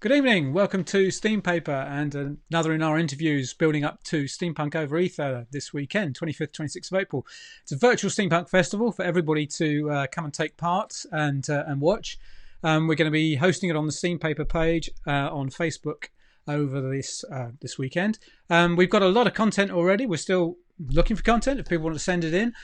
Good evening. Welcome to SteamPaper and another in our interviews building up to Steampunk over Ether this weekend, 25th, 26th of April. It's a virtual Steampunk festival for everybody to come and take part and watch. We're going to be hosting it on the SteamPaper page on Facebook over this weekend. We've got a lot of content already. We're still looking for content if people want to send it in.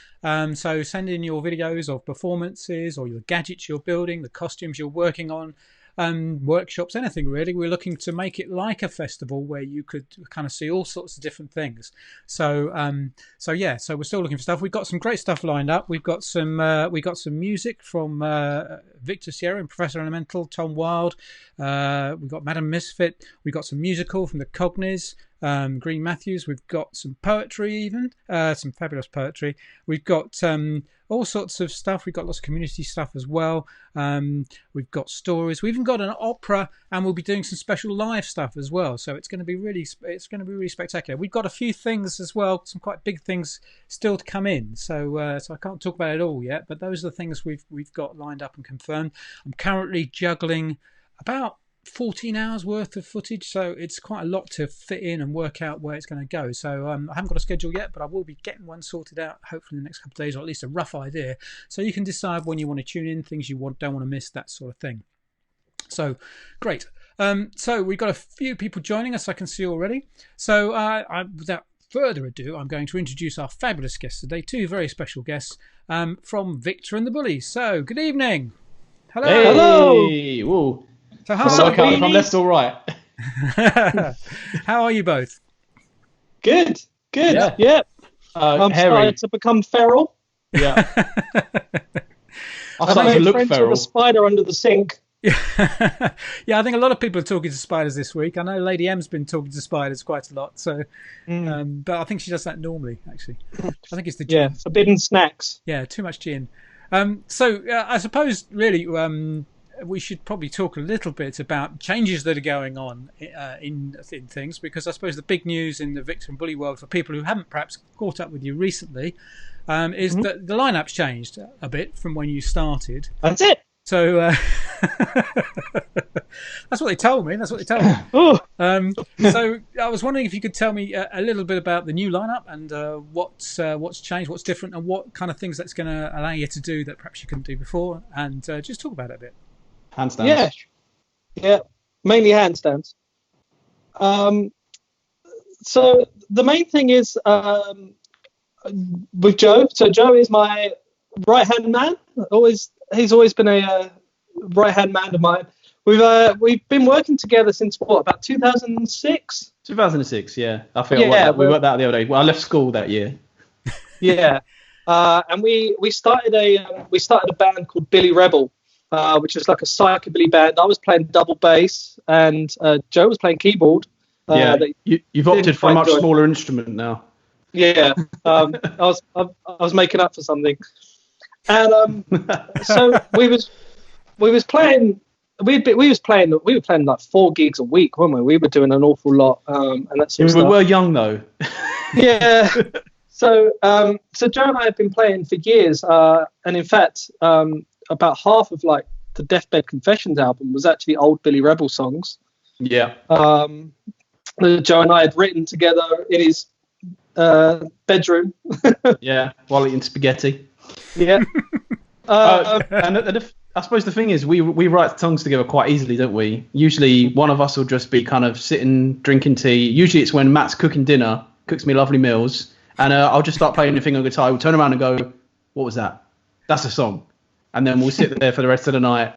So send in your videos of performances or your gadgets you're building, the costumes you're working on. Workshops, anything really. We're looking to make it like a festival where you could kind of see all sorts of different things. So we're still looking for stuff. We've got some great stuff lined up. We've got some music from Victor Sierra and Professor Elemental, Tom Wild. We've got Madam Misfit. We've got some musical from the Cogniz. Green Matthews. We've got some poetry, even some fabulous poetry. We've got all sorts of stuff. We've got lots of community stuff as well. We've got stories. We've even got an opera, and we'll be doing some special live stuff as well. So it's going to be really spectacular. We've got a few things as well, some quite big things still to come in. So I can't talk about it all yet, but those are the things we've got lined up and confirmed. I'm currently juggling about 14 hours worth of footage, so it's quite a lot to fit in and work out where it's going to go. So I haven't got a schedule yet, but I will be getting one sorted out hopefully in the next couple of days, or at least a rough idea, so you can decide when you want to tune in, things you don't want to miss, that sort of thing. So great. So we've got a few people joining us, I can see already. So without further ado, I'm going to introduce our fabulous guests today, two very special guests from Victor and the Bullies. So good evening. Hello. Hey. Hello. Whoa. So from left or right? How are you both? Good. Yeah. I'm hairy. starting to become feral. Yeah. I'm starting to look friends feral. with a spider under the sink. Yeah, I think a lot of people are talking to spiders this week. I know Lady M's been talking to spiders quite a lot. So, but I think she does that normally. Actually, I think it's the gin. Yeah, forbidden snacks. Yeah, too much gin. So I suppose really. We should probably talk a little bit about changes that are going on in things, because I suppose the big news in the Victor and Bully world for people who haven't perhaps caught up with you recently is that the lineup's changed a bit from when you started. That's it. So that's what they told me. So I was wondering if you could tell me a little bit about the new lineup and what's changed, what's different, and what kind of things that's going to allow you to do that perhaps you couldn't do before, and just talk about it a bit. Handstands. Yeah, mainly handstands. So the main thing is with Joe. So Joe is my right-hand man. He's always been a right-hand man of mine. We've been working together since about 2006. 2006. Yeah, I think we worked out the other day. Well, I left school that year. Yeah, and we started a band called Billy Rebel. Which is like a psychobilly band. I was playing double bass, and Joe was playing keyboard. You've opted for a much smaller instrument now. Yeah, I was making up for something, and so we were playing like 4 gigs a week, weren't we? We were doing an awful lot, and that sort of stuff. We were young though. Yeah. So Joe and I have been playing for years, and in fact, about half of like the Deathbed Confessions album was actually old Billy Rebel songs. Yeah. Joe and I had written together in his bedroom. Yeah, while eating spaghetti. Yeah. And I suppose the thing is, we write songs together quite easily, don't we? Usually one of us will just be kind of sitting, drinking tea. Usually it's when Matt's cooking dinner, cooks me lovely meals, and I'll just start playing the thing on guitar. We'll turn around and go, what was that? That's a song. And then we'll sit there for the rest of the night.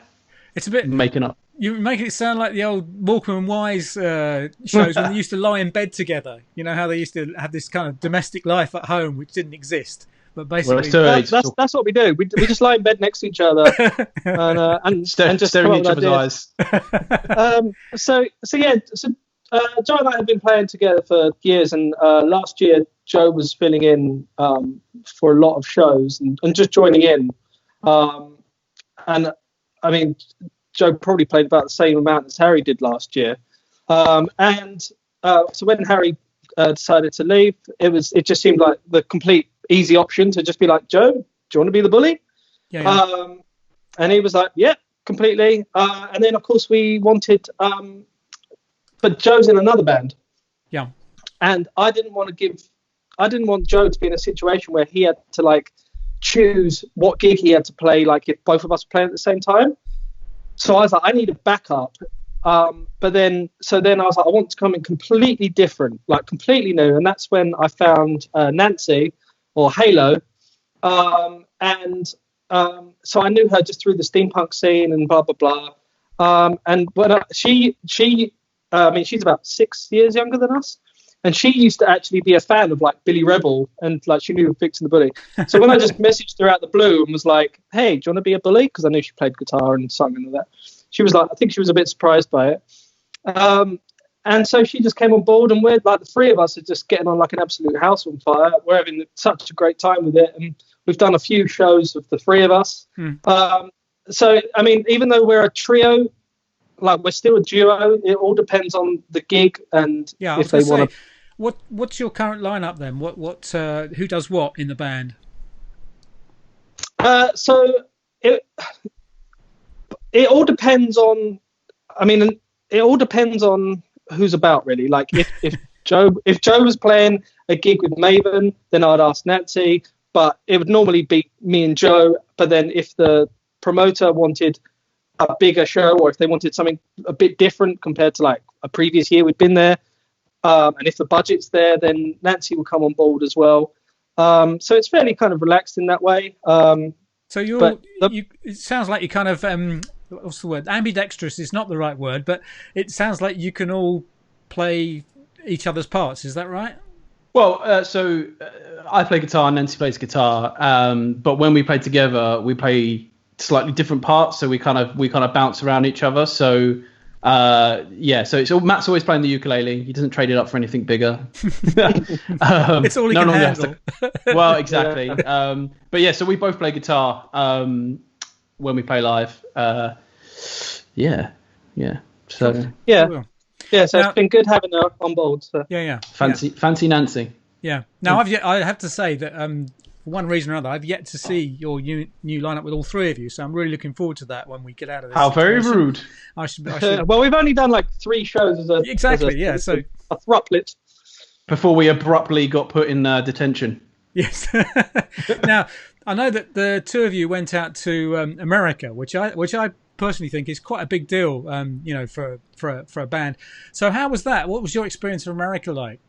It's a bit making up. You're making it sound like the old Walkman and Wise shows when they used to lie in bed together. You know how they used to have this kind of domestic life at home, which didn't exist. But basically, that's what we do. We just lie in bed next to each other and just staring each other's eyes. So Joe and I have been playing together for years, and last year Joe was filling in for a lot of shows and just joining in. And I mean, Joe probably played about the same amount as Harry did last year. So when Harry decided to leave, it just seemed like the complete easy option to just be like, Joe, do you want to be the bully? Yeah. And he was like, yeah, completely. And then of course we wanted but Joe's in another band. Yeah. And I didn't want Joe to be in a situation where he had to like choose what gig he had to play, like if both of us were playing at the same time. So I was like, I need a backup. But then I was like, I want to come in completely different, like completely new. And that's when I found Nancy, or Halo. So I knew her just through the steampunk scene and blah, blah, blah. And when she's about 6 years younger than us. And she used to actually be a fan of like Billy Rebel, and like she knew Vixen the Bully. So when I just messaged her out the blue and was like, "Hey, do you want to be a bully?" Because I knew she played guitar and sung and all that. She was like, I think she was a bit surprised by it. And so she just came on board, and we're like, the three of us are just getting on like an absolute house on fire. We're having such a great time with it, and we've done a few shows of the three of us. So I mean, even though we're a trio, like we're still a duo. It all depends on the gig and if they want to. What's your current lineup then? Who does what in the band? So it all depends on. I mean, it all depends on who's about, really. Like if Joe was playing a gig with Maven, then I'd ask Nancy. But it would normally be me and Joe. But then if the promoter wanted a bigger show, or if they wanted something a bit different compared to like a previous year we'd been there, and if the budget's there, then Nancy will come on board as well. So it's fairly kind of relaxed in that way. So it sounds like you kind of what's the word? Ambidextrous is not the right word, but it sounds like you can all play each other's parts. Is that right? Well, so I play guitar, Nancy plays guitar, but when we play together, we play slightly different parts, so we kind of bounce around each other. So so Matt's always playing the ukulele. He doesn't trade it up for anything bigger. It's all he can handle. Well, exactly. But yeah, so we both play guitar when we play live. So it's been good having her on board. So. Fancy Nancy. Yeah. Now I have to say that for one reason or another, I've yet to see your new lineup with all three of you. So I'm really looking forward to that when we get out of this. How very rude. I should. Well, we've only done like 3 shows as a So a thruplets. Before we abruptly got put in detention. Yes. Now I know that the two of you went out to America, which I personally think is quite a big deal. For a band. So how was that? What was your experience of America like?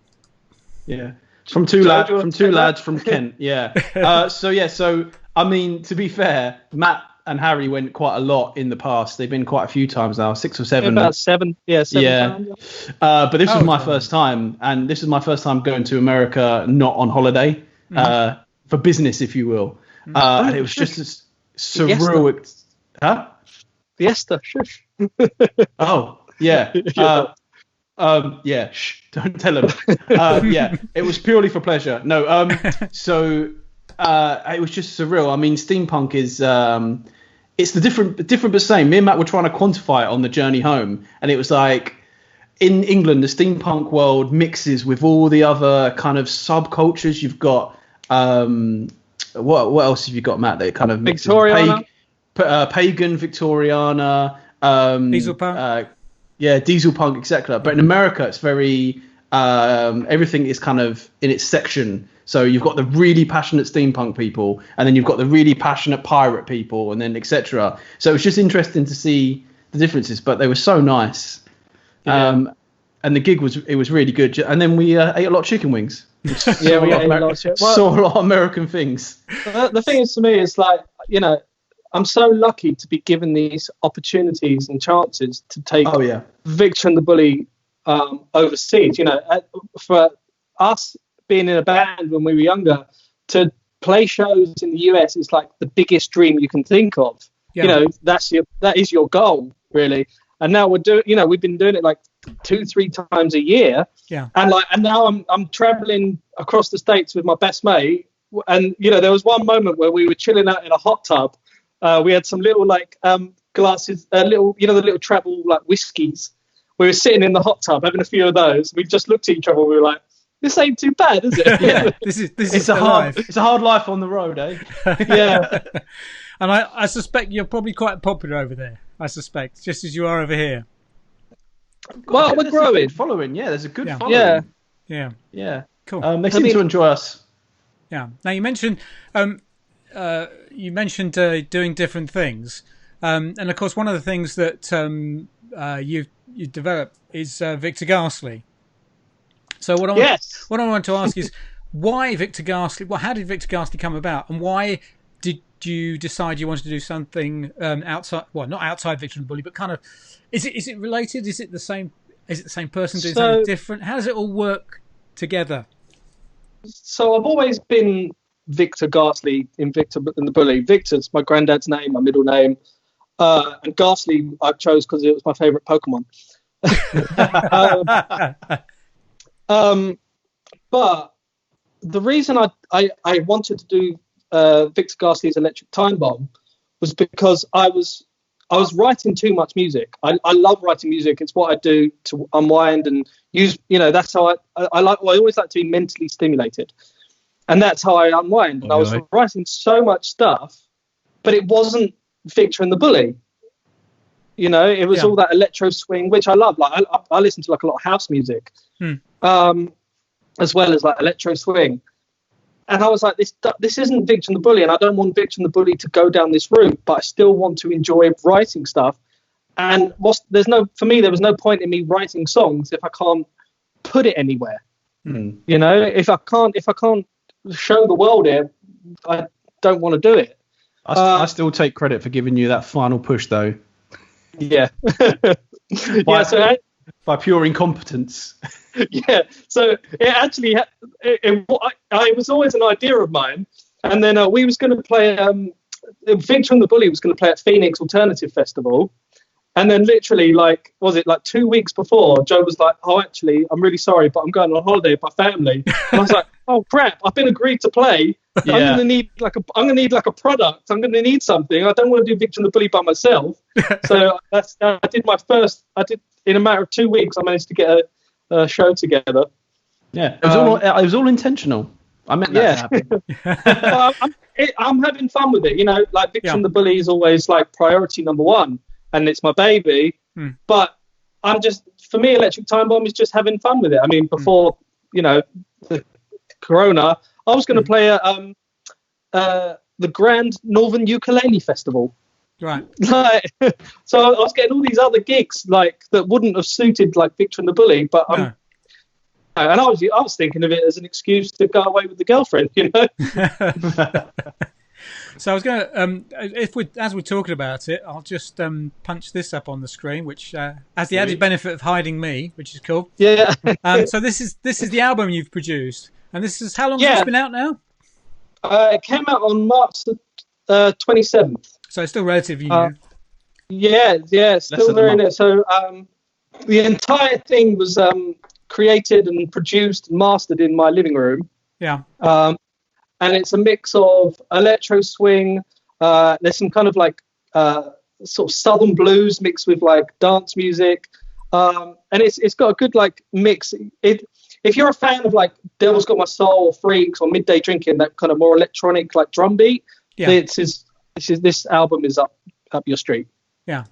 Yeah. From two lads from Kent, yeah. So I mean, to be fair, Matt and Harry went quite a lot in the past. They've been quite a few times now, 6 or 7. About 7, seven times. But this was my first time, and this is my first time going to America, not on holiday, for business, if you will. And it was just as surreal. Huh? Fiesta, shush. Oh, yeah. Don't tell him. It was purely for pleasure. No, it was just surreal. I mean, steampunk is it's the different but same. Me and Matt were trying to quantify it on the journey home, and it was like in England, the steampunk world mixes with all the other kind of subcultures. You've got what else have you got, Matt? That kind of mixes Victoriana, pagan, Victoriana, diesel punk. Diesel punk, etc. But in America, it's very everything is kind of in its section. So you've got the really passionate steampunk people, and then you've got the really passionate pirate people, and then etc. So it was just interesting to see the differences, but they were so nice. And the gig was really good. And then we ate a lot of chicken wings. We ate a lot of chicken. Saw a lot of American things. The thing is, to me, it's like, I'm so lucky to be given these opportunities and chances to take Victor and the Bully overseas. For us being in a band when we were younger, to play shows in the US is like the biggest dream you can think of. That is your goal, really. And now we've been doing it like 2-3 times a year. Yeah. And now I'm traveling across the States with my best mate. And there was one moment where we were chilling out in a hot tub. We had some little glasses, the little travel whiskeys. We were sitting in the hot tub having a few of those. We just looked at each other and we were like, "This ain't too bad, is it?" Yeah, this is a hard life on the road, eh? Yeah. And I suspect you're probably quite popular over there. I suspect, just as you are over here. Well, we're growing. Following, yeah. There's a good Yeah. following. Yeah. Cool. They seem to enjoy us. Yeah. Now you mentioned doing different things, and of course one of the things that you developed is Victor Ghastly. So what I want to ask is why Victor Ghastly? Well, how did Victor Ghastly come about, and why did you decide you wanted to do something outside? Well, not outside Victor and the Bully, but kind of. Is it related? Is it the same? Is it the same person doing something different? How does it all work together? So I've always been Victor Ghastly in Victor and the Bully. Victor's my granddad's name, my middle name, and Ghastly I chose because it was my favourite Pokemon. But the reason I wanted to do Victor Ghastly's Electric Time Bomb was because I was writing too much music. I love writing music. It's what I do to unwind and use. That's how I always like to be mentally stimulated, and that's how I unwind. And I was writing so much stuff, but it wasn't Victor and the Bully. It was all that electro swing, which I love. Like I listen to like a lot of house music, as well as like electro swing. And I was like, this isn't Victor and the Bully, and I don't want Victor and the Bully to go down this route, but I still want to enjoy writing stuff. And there was no point in me writing songs if I can't put it anywhere. If I can't show the world it, I don't want to do it. I still take credit for giving you that final push, though. Yeah. By pure incompetence. Yeah, so it actually it was always an idea of mine, and then we was going to play Victor and the Bully was going to play at Phoenix Alternative Festival, and then literally 2 weeks before, Joe was like, oh, actually I'm really sorry, but I'm going on holiday with my family. And I was like, oh crap, I've been agreed to play. I'm gonna need like a product. I'm gonna need something. I don't want to do Victor and the Bully by myself. So I did in a matter of 2 weeks I managed to get a show together. Yeah, it was all intentional. I meant that to happen. I'm having fun with it. Like Victor and the Bully is always like priority number one, and it's my baby. But for me, Electric Time Bomb is just having fun with it. I mean, before the Corona, I was going to play at the Grand Northern Ukulele Festival. Right. So I was getting all these other gigs that wouldn't have suited like Victor and the Bully, but and I was thinking of it as an excuse to go away with the girlfriend, So I was going to, as we're talking about it, I'll just punch this up on the screen, which has the added benefit of hiding me, which is cool. Yeah. So this is the album you've produced, and this is how long has it been out now? It came out on March 27th. So it's still relatively new. Yeah, still very new. So the entire thing was created and produced and mastered in my living room. Yeah. And it's a mix of electro swing. There's some kind of like sort of southern blues mixed with like dance music, and it's got a good like mix. If you're a fan of like Devil's Got My Soul or Freaks or Midday Drinking, that kind of more electronic like drum beat, this album is up your street. Yeah.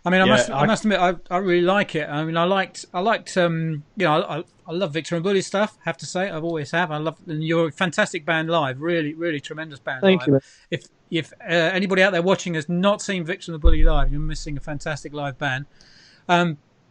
I mean, I must admit, I really like it. I mean, I liked, I love Victor and Bully stuff. Have to say, I've always have. I love, and you're a fantastic band live. Really, really tremendous band. Thank live. you. If anybody out there watching has not seen Victor and the Bully live, you're missing a fantastic live band.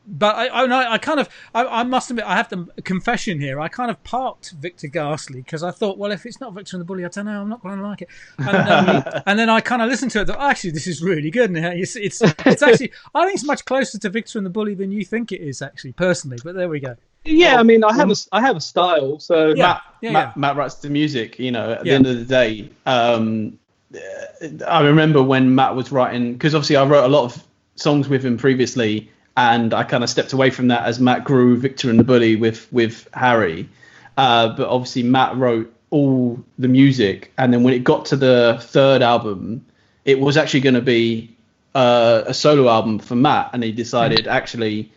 But I must admit, I have the confession here. I kind of parked Victor Ghastly because I thought, well, if it's not Victor and the Bully, I don't know, I'm not going to like it. And then I kind of listened to it. Thought, actually, this is really good. And it's actually, I think it's much closer to Victor and the Bully than you think it is, actually, personally. But there we go. Yeah, I mean, I have a style. So Matt writes the music. At the end of the day, I remember when Matt was writing, because obviously I wrote a lot of songs with him previously. And I kind of stepped away from that as Matt grew Victor and the Bully with Harry. But obviously Matt wrote all the music. And then when it got to the third album, it was actually going to be a solo album for Matt. And he decided, actually,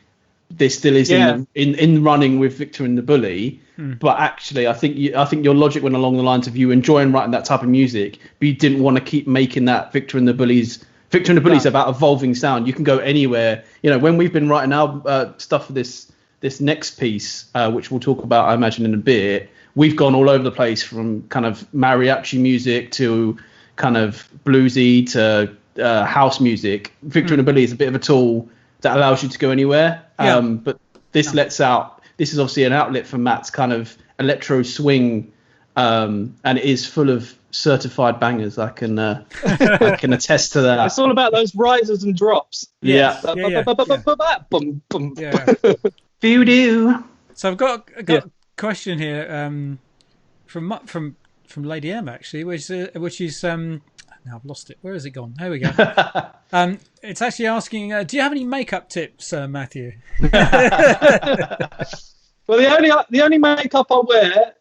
this still is in running with Victor and the Bully. But actually, I think your logic went along the lines of you enjoying writing that type of music, but you didn't want to keep making that Victor and the Bully's Victor and the Bully is about evolving sound. You can go anywhere. You know, when we've been writing our stuff for this next piece, which we'll talk about, I imagine, in a bit, we've gone all over the place from kind of mariachi music to kind of bluesy to house music. Victor and the Bully is a bit of a tool that allows you to go anywhere. But this this is obviously an outlet for Matt's kind of electro swing, and it is full of certified bangers. I can attest to that. It's all about those rises and drops. Yeah. Voodoo. So I've got a question here from Lady M, actually, which is now I've lost it. Where has it gone? Here we go. It's actually asking, do you have any makeup tips, Matthew? Well, the only makeup I wear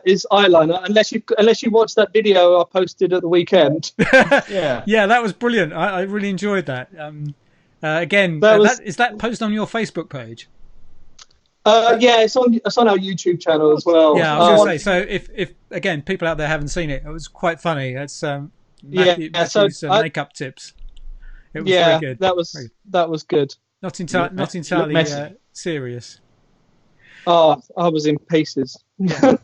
is eyeliner, unless you watch that video I posted at the weekend. Yeah, that was brilliant. I really enjoyed that. Again, is that posted on your Facebook page? Yeah, it's on our YouTube channel as well. Yeah, I was going to say. So if again people out there haven't seen it, it was quite funny. It's Matthew's makeup tips. It was very good. That was good. Not entirely serious. Oh, I was in pieces. Yeah.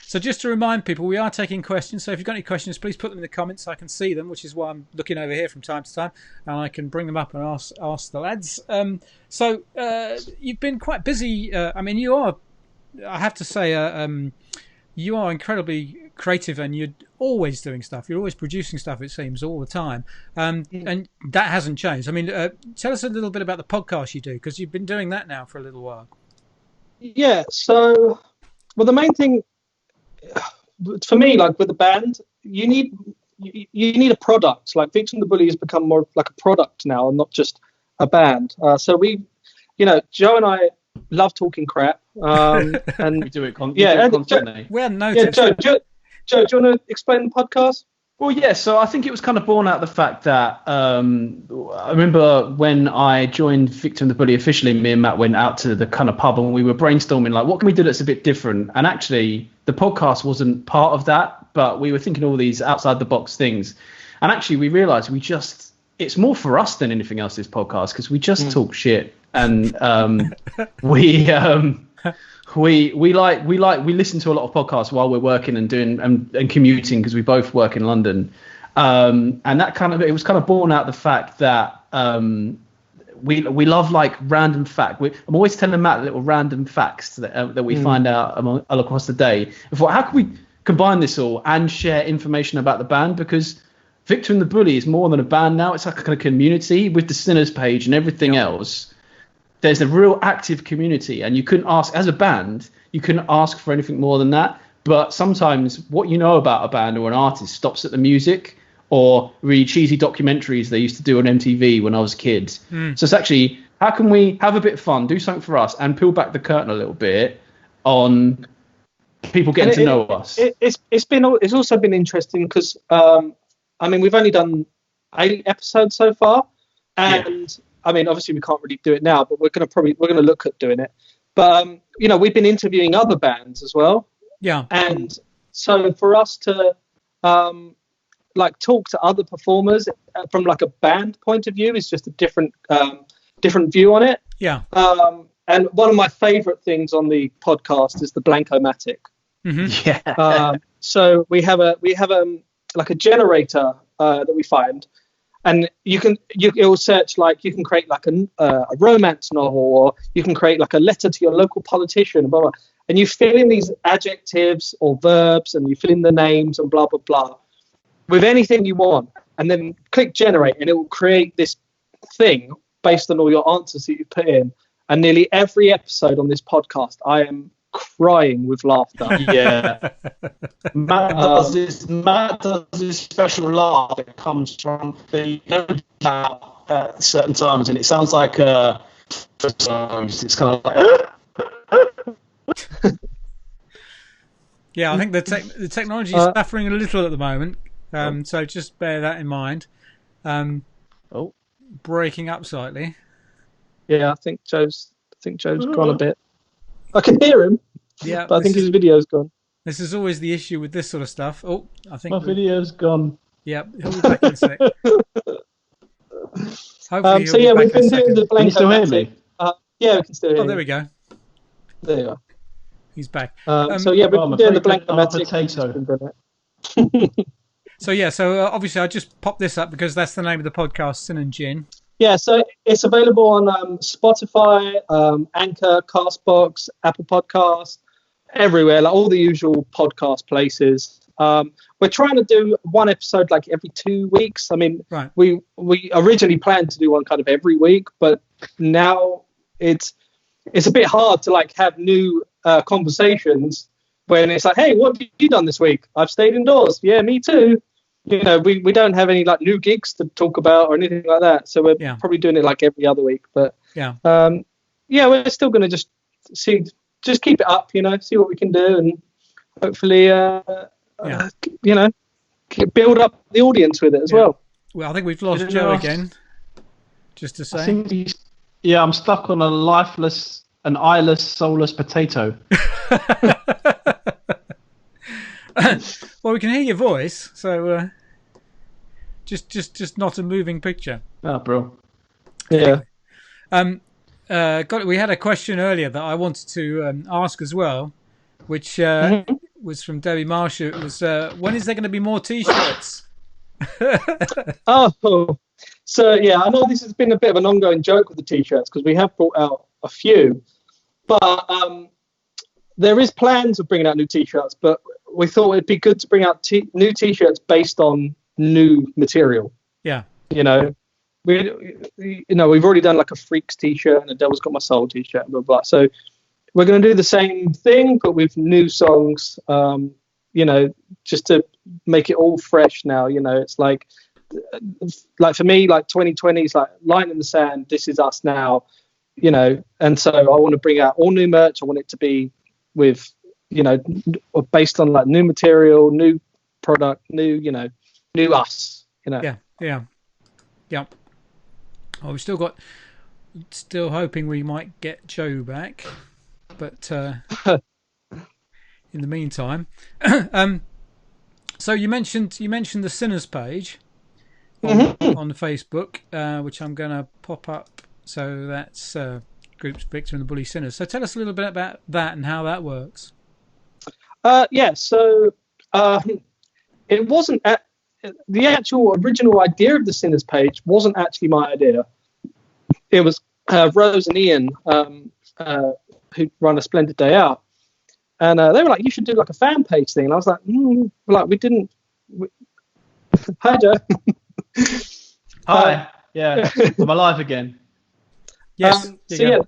So just to remind people, we are taking questions. So if you've got any questions, please put them in the comments so I can see them, which is why I'm looking over here from time to time, and I can bring them up and ask the lads. So you've been quite busy. I mean, you are, I have to say, you are incredibly creative, and you're always doing stuff. You're always producing stuff, it seems, all the time. And that hasn't changed. I mean, tell us a little bit about the podcast you do, because you've been doing that now for a little while. Yeah, so, well, the main thing for me, like with the band, you need a product. Like Victor and the Bully has become more like a product now, and not just a band. So Joe and I love talking crap, and we do it constantly. We hadn't noticed. Joe, do you want to explain the podcast? Well, yeah, so I think it was kind of born out of the fact that I remember when I joined Victor and the Bully officially, me and Matt went out to the kind of pub and we were brainstorming, like, what can we do that's a bit different? And actually, the podcast wasn't part of that, but we were thinking all these outside-the-box things. And actually, we realised it's more for us than anything else, this podcast, because we just talk shit. And we listen to a lot of podcasts while we're working and doing and commuting, because we both work in London, and that it was kind of born out the fact that we love like random fact. I'm always telling Matt little random facts that we find out all across the day. I thought, how can we combine this all and share information about the band? Because Victor and the Bully is more than a band now. It's like a kind of community with the Sinners page and everything else. There's a real active community, and you couldn't ask, as a band, you couldn't ask for anything more than that. But sometimes what you know about a band or an artist stops at the music or really cheesy documentaries they used to do on MTV when I was a kid. So it's actually, how can we have a bit of fun, do something for us, and peel back the curtain a little bit on people getting to know us? It's also been interesting because, we've only done 8 episodes so far, and I mean, obviously we can't really do it now, but we're going to look at doing it. But we've been interviewing other bands as well. Yeah. And so for us to talk to other performers from like a band point of view is just a different view on it. Yeah. And one of my favorite things on the podcast is the Blankomatic. Mm-hmm. Yeah. So we have a generator that we find. And it will search, like, you can create like a romance novel, or you can create like a letter to your local politician, blah, blah. And you fill in these adjectives or verbs, and you fill in the names and blah, blah, blah, with anything you want. And then click generate, and it will create this thing based on all your answers that you put in. And nearly every episode on this podcast, I am crying with laughter. Yeah. Matt does this special laugh that comes from the at certain times, and it sounds like it's kind of like yeah, I think the technology is suffering a little at the moment, so just bear that in mind. Breaking up slightly. Yeah, I think Joe's gone a bit. I can hear him. Yeah, but I think his video's gone. This is always the issue with this sort of stuff. Oh, I think my video's gone. Yeah, he'll be back in a sec. Hopefully So he'll be we've back in a been doing the second. Can you still hear Blank-O-Matic. me? Yeah, we can still hear Oh, you. there we go. There you are. He's back. So we've been doing the Blank-O-Matic. Potato. So obviously I just popped this up because that's the name of the podcast, Sin and Gin. Yeah, so it's available on Spotify, Anchor, Castbox, Apple Podcasts, everywhere, like all the usual podcast places. We're trying to do one episode like every 2 weeks. I mean, Right. we originally planned to do one kind of every week, but now it's a bit hard to like have new conversations when it's like, hey, what have you done this week? I've stayed indoors. Yeah, me too. We don't have any like new gigs to talk about or anything like that. So we're probably doing it like every other week. But we're still going to just keep it up, see what we can do, and hopefully, build up the audience with it as well. Well, I think we've lost Joe again. Just to say. I'm stuck on an eyeless, soulless potato. Well, we can hear your voice, so just not a moving picture. Oh, bro. Yeah. We had a question earlier that I wanted to ask as well, which was from Debbie Marshall. It was, when is there going to be more T-shirts? Oh, so yeah, I know this has been a bit of an ongoing joke with the T-shirts because we have brought out a few, but there is plans of bringing out new T-shirts, but we thought it'd be good to bring out new T-shirts based on new material. Yeah. We've already done like a Freaks T-shirt and a Devil's Got My Soul T-shirt, blah, blah. So we're going to do the same thing, but with new songs, just to make it all fresh now. It's like for me, like 2020 is like line in the sand. This is us now, and so I want to bring out all new merch. I want it to be with, based on like new material, new product, new us, Yeah. Oh, we've still hoping we might get Joe back, but in the meantime, so you mentioned the Sinners page on Facebook, which I'm going to pop up. So that's Groups Victor and the Bully Sinners. So tell us a little bit about that and how that works. So it wasn't the actual original idea of the Sinners page wasn't actually my idea. It was Rose and Ian, who run A Splendid Day Out, and they were like, "You should do like a fan page thing." And I was like, we didn't. Hi, Joe. Hi. Yeah, I'm alive again. Yes. The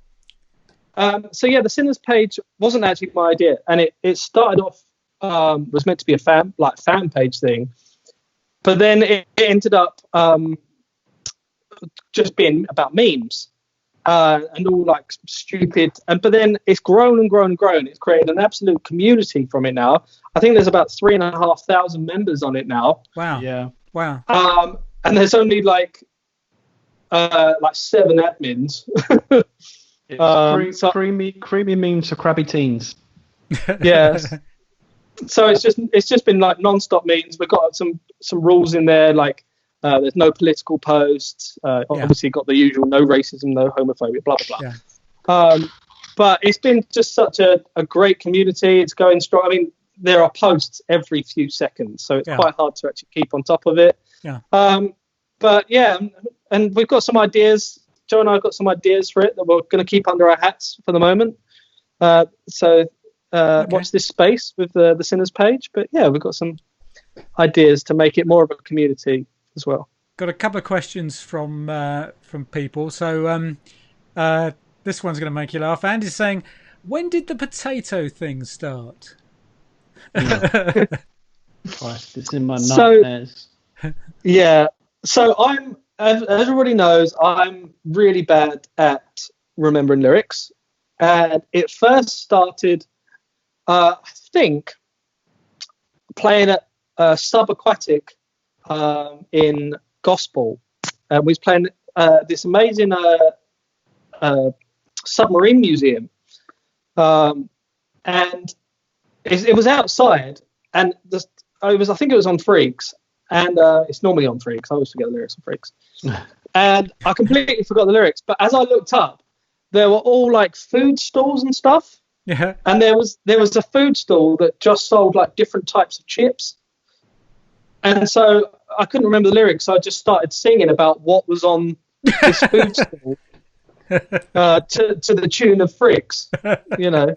Sinners page wasn't actually my idea, and it started off was meant to be a fan page thing, but then it ended up just being about memes and all like stupid. But then it's grown and grown and grown. It's created an absolute community from it now. I think there's about 3,500 members on it now. Wow. Yeah. Wow. And there's only like 7 admins. It's creamy memes for crabby teens. Yes. So it's just been like non-stop memes. We've got some rules in there, like there's no political posts. Obviously, got the usual no racism, no homophobia, blah blah blah. Yeah. But it's been just such a great community. It's going strong. I mean, there are posts every few seconds, so it's quite hard to actually keep on top of it. Yeah. But yeah, and we've got some ideas. Joe and I have got some ideas for it that we're going to keep under our hats for the moment. Watch this space with the Sinners page. But yeah, we've got some ideas to make it more of a community as well. Got a couple of questions from people. So this one's going to make you laugh. Andy's saying, when did the potato thing start? Christ, it's in my nightmares. Yeah. So I'm, as everybody knows, I'm really bad at remembering lyrics. And it first started, I think, playing at Subaquatic in Gospel. We was playing this amazing submarine museum. And it was outside, and I think it was on Freaks. And it's normally on Freaks. I always forget the lyrics on Freaks. and I completely forgot the lyrics. But as I looked up, there were all like food stalls and stuff. Yeah. And there was a food stall that just sold like different types of chips. And so I couldn't remember the lyrics, so I just started singing about what was on this food stall to the tune of Fricks, you know.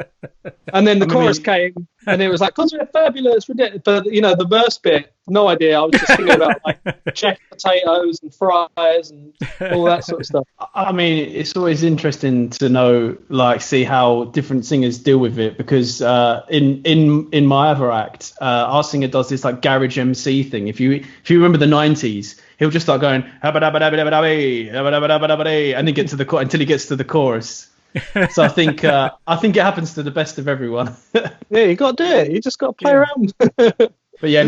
And then the chorus came, and it was like, "'Cause we're fabulous, ridiculous." But you know, the verse bit, no idea. I was just singing about like checked potatoes and fries and all that sort of stuff. I mean, it's always interesting to know, like, see how different singers deal with it, because in my other act, our singer does this like garage MC thing. If you remember the '90s, he'll just start going and then get to the until he gets to the chorus. So I think it happens to the best of everyone. Yeah, you got to do it. You just got to play around. But yeah,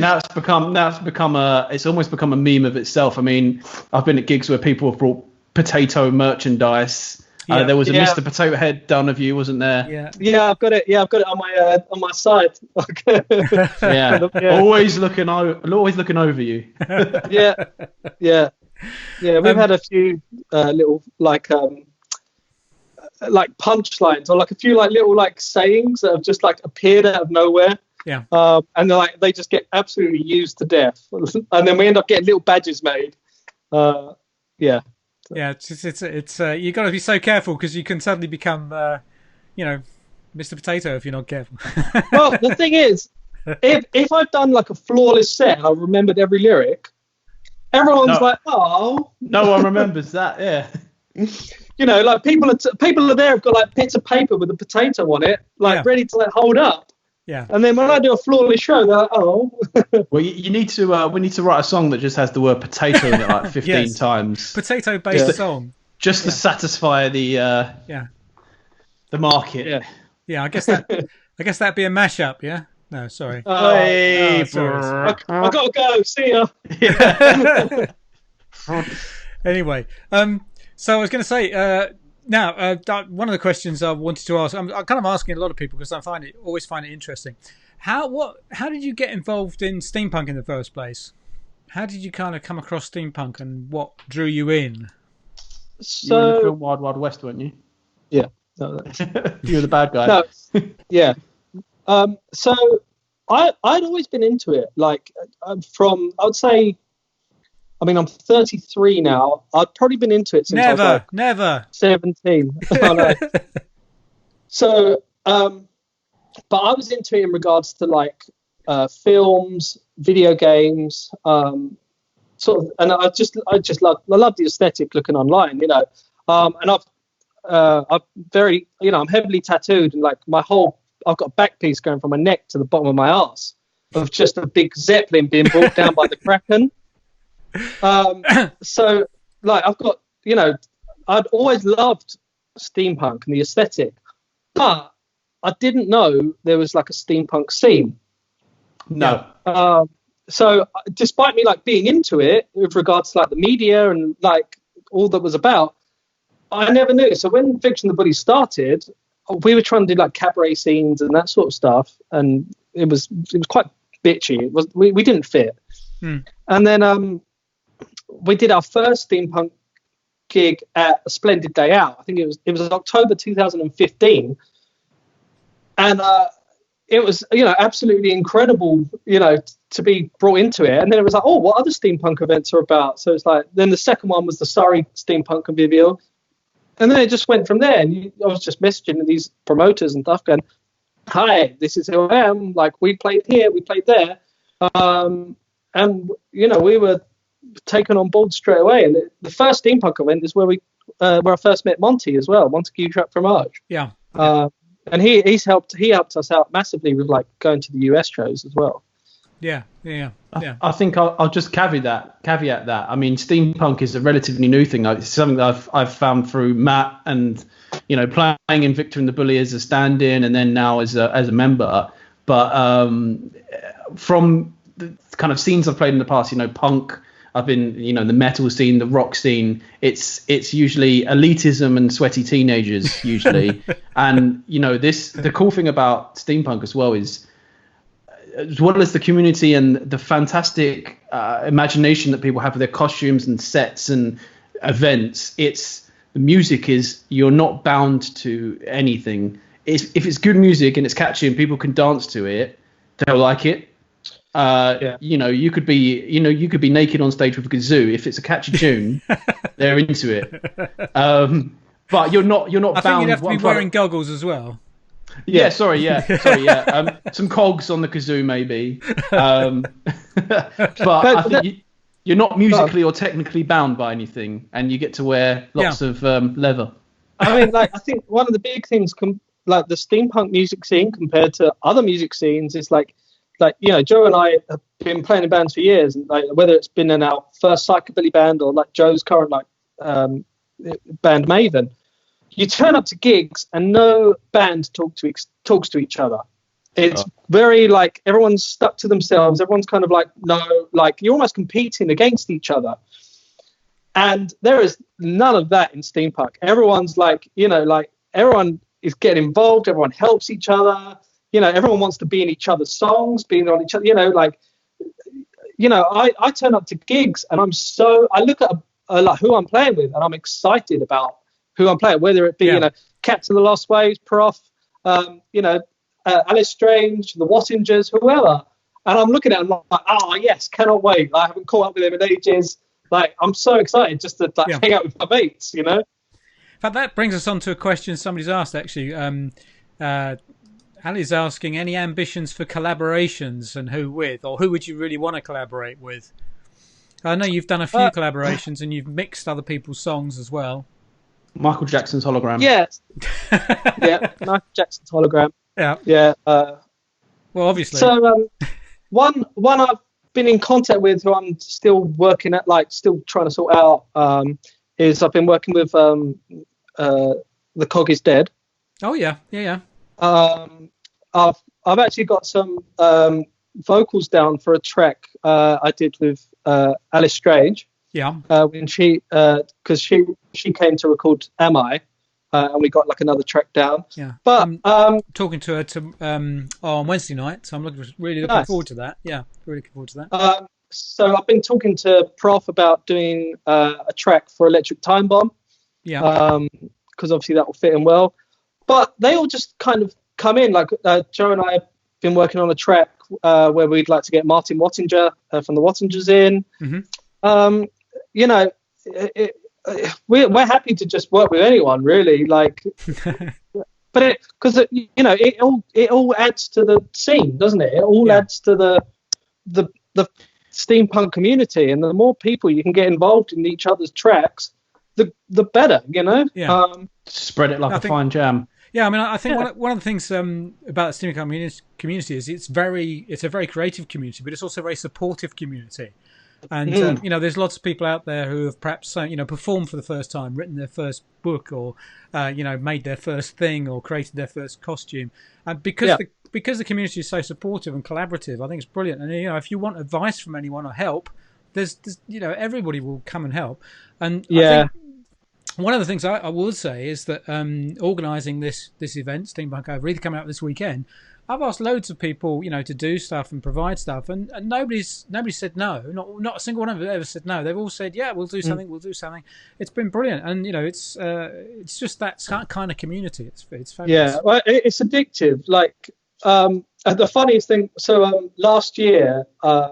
it's almost become a meme of itself. I mean, I've been at gigs where people have brought potato merchandise. There was a Mr. Potato Head done of you, wasn't there? Yeah, I've got it. Yeah, I've got it on my side. Always looking over you. Yeah. We've had a few little like punchlines, or like a few like little like sayings that have just like appeared out of nowhere. Yeah. And they just get absolutely used to death, and then we end up getting little badges made. Yeah, it's you got to be so careful, because you can suddenly become, Mr. Potato if you're not careful. Well, the thing is, if I've done like a flawless set and I've remembered every lyric, everyone's like, "Oh." No one remembers that. Yeah. You know, like people are there have got like bits of paper with a potato on it, like ready to like hold up. Yeah. And then when I do a flawless show, they're like, "Oh." Well, you need to. We need to write a song that just has the word potato in it like 15 times. Potato-based song. Just to satisfy the market. Yeah. Yeah. I guess that'd be a mashup. Yeah. No, sorry. Sorry. I gotta go. See ya. Anyway, so I was going to say, now one of the questions I wanted to ask, I'm kind of asking a lot of people because I always find it interesting. How did you get involved in steampunk in the first place? How did you kind of come across steampunk, and what drew you in? So, you were in the film Wild Wild West, weren't you? Yeah. You were the bad guy. No, yeah. So I'd always been into it. Like I would say, I mean, I'm 33 now. I'd probably been into it since I was like 17. Oh, no. So, but I was into it in regards to like films, video games, sort of, and I love the aesthetic looking online, you know. And I'm very, you know, I'm heavily tattooed, and like I've got a back piece going from my neck to the bottom of my arse of just a big zeppelin being brought down by the Kraken. So like I've got, you know, I'd always loved steampunk and the aesthetic, but I didn't know there was like a steampunk scene. No. So despite me like being into it with regards to like the media and like all that was about, I never knew. So when Fiction the Bully started, we were trying to do like cabaret scenes and that sort of stuff, and it was quite bitchy. We didn't fit. And then we did our first steampunk gig at a Splendid Day Out. I think it was October 2015, and it was, you know, absolutely incredible, you know, to be brought into it. And then it was like, oh, what other steampunk events are about? So it's like, then the second one was the Surrey Steampunk Convivial, and then it just went from there. And I was just messaging these promoters and stuff, going, "Hi, this is who I am. Like, we played here, we played there," and you know, we were taken on board straight away. And the first steampunk event is where I first met Monty as well, Montague Trap Fromage. Yeah. And he helped us out massively with like going to the US shows as well. Yeah. I think I'll just caveat that. I mean, steampunk is a relatively new thing. It's something that I've found through Matt, and you know, playing in Victor and the Bully as a stand-in, and then now as a member. But from the kind of scenes I've played in the past, you know, punk, I've been, you know, the metal scene, the rock scene. It's usually elitism and sweaty teenagers usually, and you know, the cool thing about steampunk as well is, as well as the community and the fantastic imagination that people have for their costumes and sets and events, the music is, you're not bound to anything. If it's good music and it's catchy and people can dance to it, they'll like it. You could be naked on stage with a kazoo. If it's a catchy tune, they're into it. But you're not bound. I think you'd have to be wearing goggles as well. Some cogs on the kazoo maybe. But I think you're not musically or technically bound by anything, and you get to wear lots of leather. I mean, like, I think one of the big things, like the steampunk music scene compared to other music scenes, is like Joe and I have been playing in bands for years, and like whether it's been in our first psychobilly band or like Joe's current band Maven, you turn up to gigs and no band talks to each other. It's very like everyone's stuck to themselves. Everyone's kind of like, you're almost competing against each other. And there is none of that in steampunk. Everyone's everyone is getting involved. Everyone helps each other. Everyone wants to be in each other's songs, being on each other. I turn up to gigs and I look at like who I'm playing with, and I'm excited about who I'm playing, whether it be Cats of the Lost Waves, Prof, Alice Strange, the Wattingers, whoever. And I'm looking at them like, oh yes, cannot wait. I haven't caught up with them in ages. Like, I'm so excited just to hang out with my mates, In fact, that brings us on to a question somebody's asked, actually. Ali's asking, any ambitions for collaborations, and who with? Or who would you really want to collaborate with? I know you've done a few collaborations and you've mixed other people's songs as well. Michael Jackson's Hologram. Yeah. Michael Jackson's Hologram. Yeah. Yeah. Well, obviously. So, one I've been in contact with, who I'm still working at, still trying to sort out, is I've been working with The Cog is Dead. Oh yeah. I've actually got some vocals down for a track I did with Alice Strange. Yeah. When because she came to record Am I, and we got like another track down. Yeah. But I'm talking to her on Wednesday night, so I'm really looking forward to that. Yeah, really looking forward to that. So I've been talking to Prof about doing a track for Electric Time Bomb. Yeah. Because obviously that will fit in well. But they all just kind of come in. Like Joe and I have been working on a track where we'd like to get Martin Wattinger from the Wattingers in. Mm-hmm. We're happy to just work with anyone, really. Like, but it all adds to the scene, doesn't it? It all adds to the steampunk community, and the more people you can get involved in each other's tracks, the better. Yeah. Spread it like a fine jam. Yeah, I mean, I think one of the things about the steampunk community is it's a very creative community, but it's also a very supportive community. And there's lots of people out there who have perhaps performed for the first time, written their first book, or made their first thing, or created their first costume. And because the community is so supportive and collaborative, I think it's brilliant. And if you want advice from anyone or help, there's everybody will come and help. And I think one of the things I will say is that organising this event, Steampunk Over Ether, coming out this weekend, I've asked loads of people, to do stuff and provide stuff, and nobody said no. Not a single one of them ever said no. They've all said, yeah, we'll do something. We'll do something. It's been brilliant, and it's just that kind of community. It's fabulous. Yeah, well, it's addictive. Like the funniest thing. So last year, I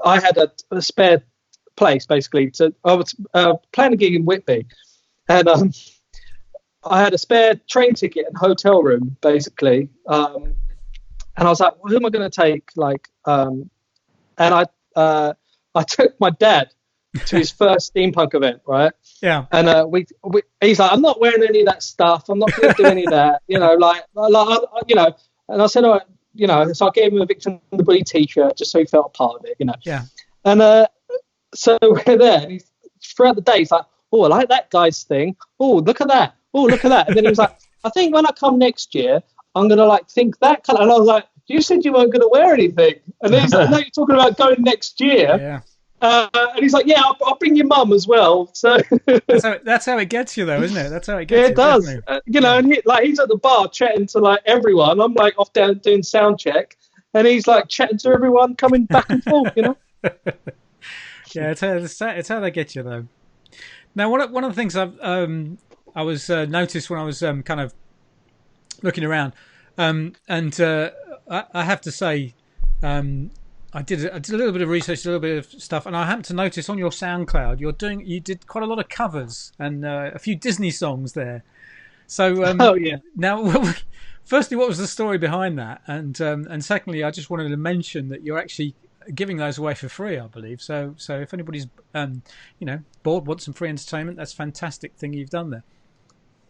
had a spare place basically. So I was playing a gig in Whitby, and I had a spare train ticket and hotel room, basically. And I was like, well, who am I going to take? And I took my dad to his first steampunk event, right? Yeah. And he's like, I'm not wearing any of that stuff. I'm not going to do any of that. And I said, all right, so I gave him a Victor and the Bully t-shirt just so he felt a part of it, Yeah. And so we're there, and throughout the day, he's like, oh, I like that guy's thing. Oh, look at that. Oh, look at that. And then he was like, I think when I come next year, I'm going to think that kind of. And I was like, you said you weren't going to wear anything. And then he's like, no, you're talking about going next year. Yeah. And he's like, yeah, I'll bring your mum as well. So that's how it gets you, though, isn't it? That's how it gets you. Yeah, it does. And he's at the bar chatting to everyone. I'm off down doing sound check. And he's chatting to everyone coming back and forth, Yeah, it's how they get you though. Now, one of the things I was noticed when I was kind of looking around, and I have to say, I did a little bit of research, a little bit of stuff, and I happened to notice on your SoundCloud you did quite a lot of covers and a few Disney songs there. So oh yeah. Now, firstly, what was the story behind that? And secondly, I just wanted to mention that you're actually giving those away for free, I believe. So if anybody's bored, wants some free entertainment, that's a fantastic thing you've done there.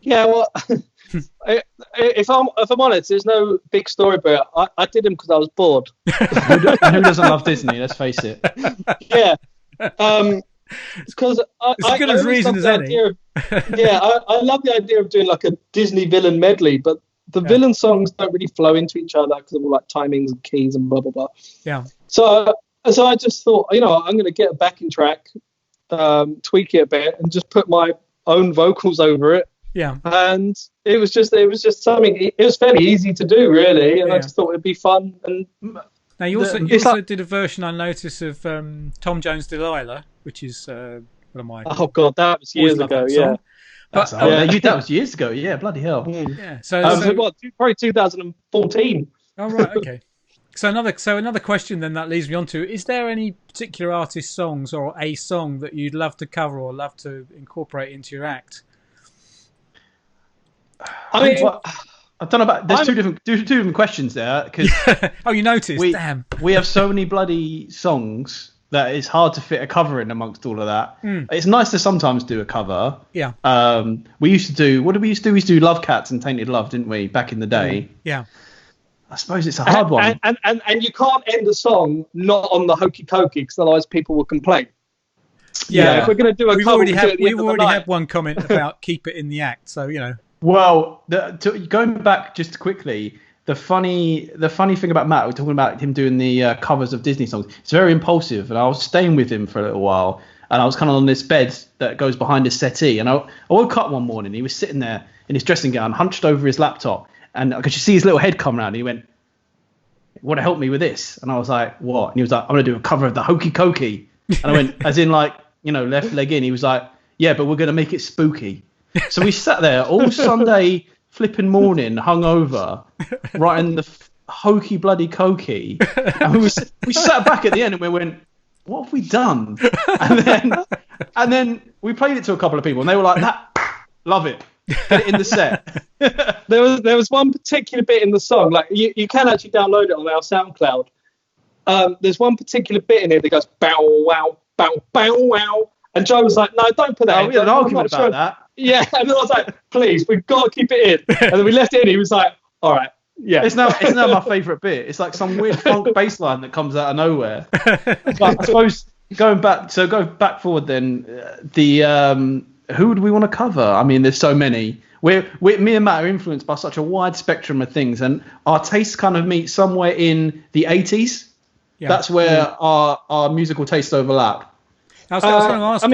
Yeah, well, if I'm honest, there's no big story about it. I did them because I was bored. Who doesn't love Disney? Let's face it. Yeah, because it's as good a reason as any. I love the idea of doing like a Disney villain medley, but the villain songs don't really flow into each other because of all like timings and keys and blah blah blah. Yeah. So I just thought, I'm going to get a backing track, tweak it a bit, and just put my own vocals over it. Yeah. And it was just something. It was fairly easy to do, really, and I just thought it'd be fun. And now you also did a version I noticed of Tom Jones' Delilah, which is one of my. Oh God, that was years ago. Yeah. That was years ago. Yeah, bloody hell. Yeah. So what? Probably 2014. Oh right. Okay. So another question then that leads me on to: is there any particular artist songs or a song that you'd love to cover or love to incorporate into your act? I mean, I don't know about. There's two different questions there because. Oh, you noticed? Damn. We have so many bloody songs that it's hard to fit a cover in amongst all of that. It's nice to sometimes do a cover. Yeah. We used to do. What did we used to do? We used to do Love Cats and Tainted Love, didn't we? Back in the day. Yeah. I suppose it's a hard one. And you can't end a song not on the hokey cokey because otherwise people will complain. Yeah. If we're going to do a cover, we've already had one comment about keep it in the act. So Well, going back just quickly, the funny thing about Matt, we're talking about him doing the covers of Disney songs. It's very impulsive, and I was staying with him for a little while, and I was kind of on this bed that goes behind his settee, and I woke up one morning. He was sitting there in his dressing gown, hunched over his laptop, and I could see his little head come around. And he went, "Want to help me with this?" And I was like, "What?" And he was like, "I'm going to do a cover of the Hokey Cokey." And I went, as in like left leg in. He was like, "Yeah, but we're going to make it spooky." So we sat there all Sunday flipping morning, hungover, writing the hokey bloody cokey, and we sat back at the end and we went, "What have we done?" And then we played it to a couple of people, and they were like, "That, love it, get it in the set." There was one particular bit in the song, like you can actually download it on our SoundCloud. There's one particular bit in here that goes bow wow bow bow wow, and Joe was like, "No, don't put that." We had an argument about that. Yeah, and then I was like, "Please, we've got to keep it in." And then we left it in. He was like, "All right, yeah." It's now my favourite bit. It's like some weird funk bass line that comes out of nowhere. But I suppose go back forward then. Who would we want to cover? I mean, there's so many. Me and Matt are influenced by such a wide spectrum of things, and our tastes kind of meet somewhere in the 80s. Yeah. That's where our musical tastes overlap. I was going to ask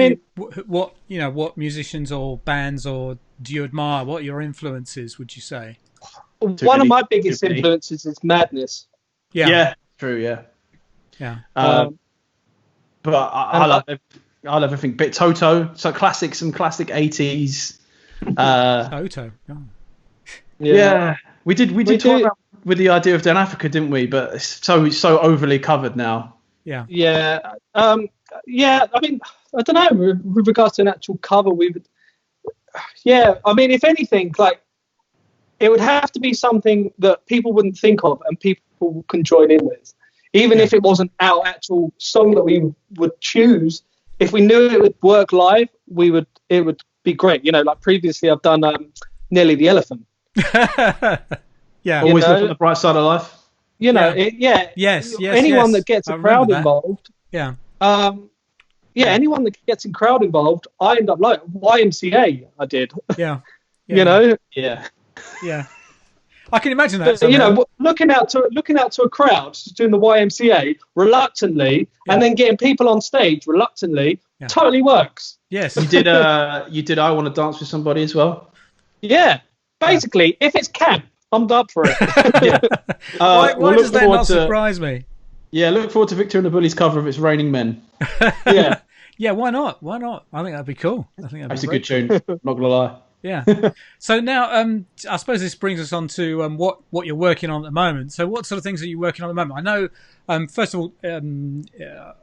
you what musicians or bands or do you admire? What are your influences, would you say? One of my biggest influences is Madness. Yeah, true. Yeah. But I love everything. Bit Toto, so some classic 80s. Toto. Oh. Yeah, we did talk about with the idea of Dan Africa, didn't we? But it's so overly covered now. Yeah. Yeah. I mean, I don't know. With regards to an actual cover, I mean, if anything, like it would have to be something that people wouldn't think of and people can join in with, even if it wasn't our actual song that we would choose. If we knew it would work live, it would be great. Like previously, I've done Nelly the Elephant. Yeah, always look on the bright side of life. Yes. Anyone that gets a crowd involved. Yeah. Anyone that gets a crowd involved, I end up like YMCA. I did. Yeah. Yeah. I can imagine that. But, looking out to a crowd, just doing the YMCA reluctantly, and then getting people on stage reluctantly, totally works. Yes. You did. You did. I Want to Dance with Somebody as well. Yeah. Basically, if it's camp, I'm up for it. Why does that not surprise me? Yeah, look forward to Victor and the Bullies cover of It's Raining Men. Yeah. Yeah, why not? Why not? I think that'd be cool. I think that'd That's be a great. good tune. Not gonna lie. Yeah. So now, I suppose this brings us on to what you're working on at the moment. So, what sort of things are you working on at the moment? I know, first of all,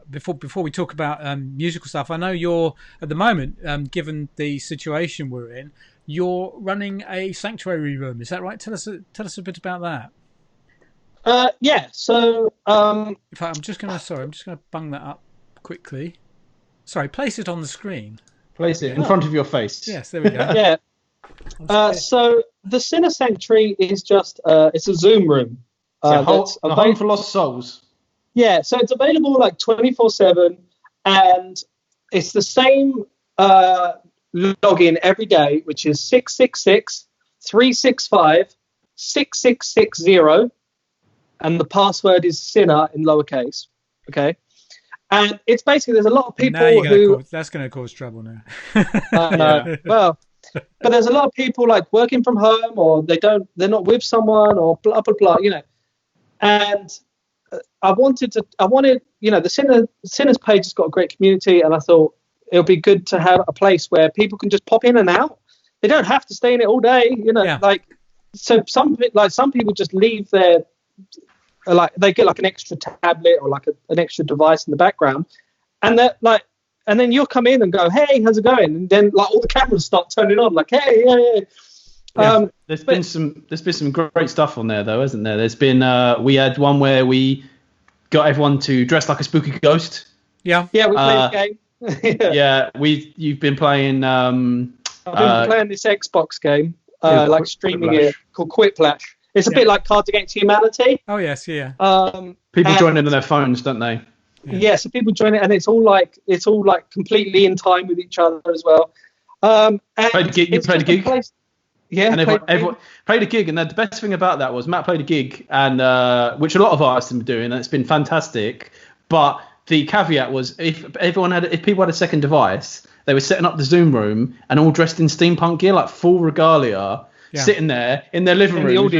before we talk about musical stuff, I know you're at the moment, given the situation we're in, you're running a sanctuary room. Is that right? Tell us a bit about that. Yeah. So, In fact, I'm just gonna bung that up quickly. Sorry, place it on the screen. Place it in front of your face. Yes, there we go. yeah. So the Sinner Sanctuary is just it's a Zoom room. A That's home for lost souls. Yeah, so it's available like 24/7, and it's the same login every day, which is 666-365-6660, and the password is Sinner in lowercase. Okay, and it's basically there's a lot of people that's going to cause trouble now. Well, but there's a lot of people like working from home, or they're not with someone, or blah blah blah, and I wanted, the Sinners page has got a great community, and I thought it would be good to have a place where people can just pop in and out. They don't have to stay in it all day, So some people just leave their, they get like an extra tablet or like an extra device in the background, and and then you'll come in and go, hey, how's it going? And then like all the cameras start turning on, like, hey, yeah. There's been some great stuff on there though, hasn't there? There's been we had one where we got everyone to dress like a spooky ghost. Yeah, we played a game. You've been playing. I've been playing this Xbox game, streaming it, called Quiplash. It's a bit like Cards Against Humanity. Oh yes, yeah. People join in on their phones, don't they? Yeah, so people join it, and it's all like completely in time with each other as well. You played a gig. Yeah, and everyone played a gig, and the best thing about that was Matt played a gig, and which a lot of artists have been doing, and it's been fantastic. But the caveat was if people had a second device, they were setting up the Zoom room and all dressed in steampunk gear, like full regalia, sitting there in their living room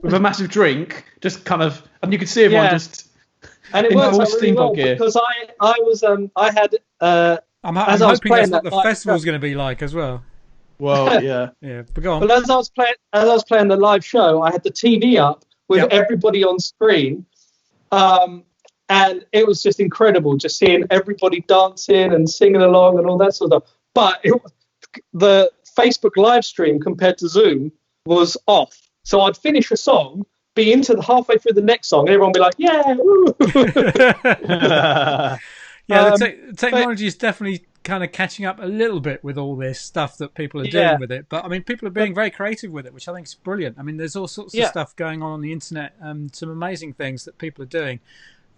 with a massive drink, just kind of, and you could see everyone just. And it worked out really well because I'm hoping that's what the festival's going to be like as well. Well, yeah. But go on. But as I was playing the live show, I had the TV up with everybody on screen, and it was just incredible, just seeing everybody dancing and singing along and all that sort of stuff. But the Facebook live stream compared to Zoom was off. So I'd finish a song, be into the halfway through the next song, and everyone would be like, "Yeah!" Woo. The technology is definitely kind of catching up a little bit with all this stuff that people are doing with it. But I mean, people are being very creative with it, which I think is brilliant. I mean, there's all sorts of stuff going on the internet, some amazing things that people are doing.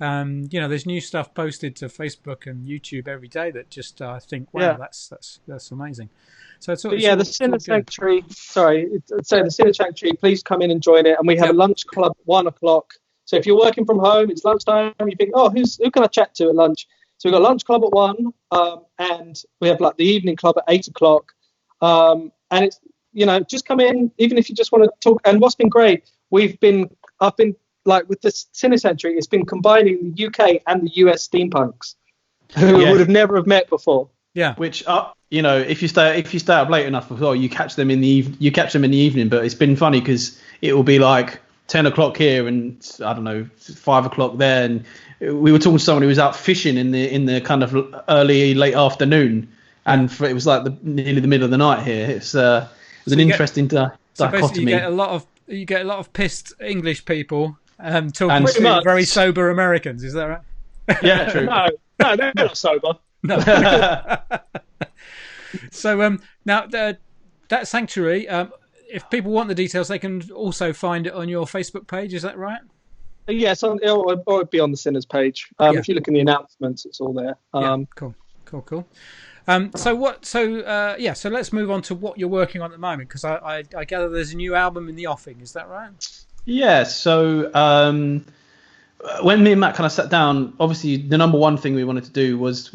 There's new stuff posted to Facebook and YouTube every day that just I think, wow, that's amazing. So the Sinner Sanctuary. The Sinner Sanctuary. Please come in and join it. And we have a lunch club at 1:00. So if you're working from home, it's lunchtime. You think, who can I chat to at lunch? So we've got lunch club at 1, and we have like the evening club at 8:00. And it's just come in, even if you just want to talk. And what's been great, I've been like with the Sinner Sanctuary, it's been combining the UK and the US steampunks who would have never have met before. Yeah, which if you stay up late enough as well, you catch them in the evening. But it's been funny because it will be like 10:00 here and I don't know 5:00 there, and we were talking to someone who was out fishing in the kind of late afternoon, and it was like nearly the middle of the night here. It was an interesting dichotomy. So basically, you get a lot of pissed English people talking to very sober Americans. Is that right? Yeah, true. No, they're not sober. No. So now that sanctuary, if people want the details, they can also find it on your Facebook page. Is that right? Yes, it'll be on the Sinners page. If you look in the announcements, it's all there. Cool. So let's move on to what you're working on at the moment, because I gather there's a new album in the offing. Is that right? Yeah. So when me and Matt kind of sat down, obviously the number one thing we wanted to do was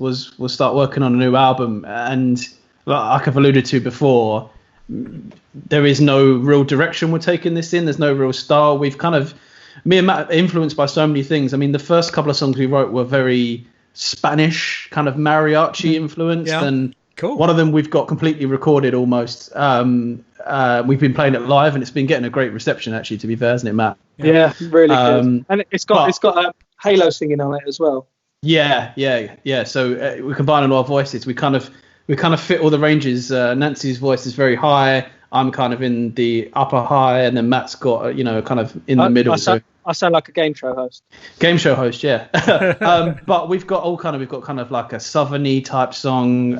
start working on a new album, and like I've alluded to before, there is no real direction we're taking this in. There's no real style. We've kind of me and Matt are influenced by so many things. I mean, the first couple of songs we wrote were very Spanish kind of mariachi influenced, and cool. One of them we've got completely recorded almost. We've been playing it live, and it's been getting a great reception, actually, to be fair, hasn't it, Matt? Yeah, really good. And it's got Halo singing on it as well. Yeah. So we're combining our voices. We kind of fit all the ranges. Nancy's voice is very high. I'm kind of in the upper high, and then Matt's got kind of in the middle. I sound like a game show host. Game show host, yeah. But we've got kind of like a southerny type song.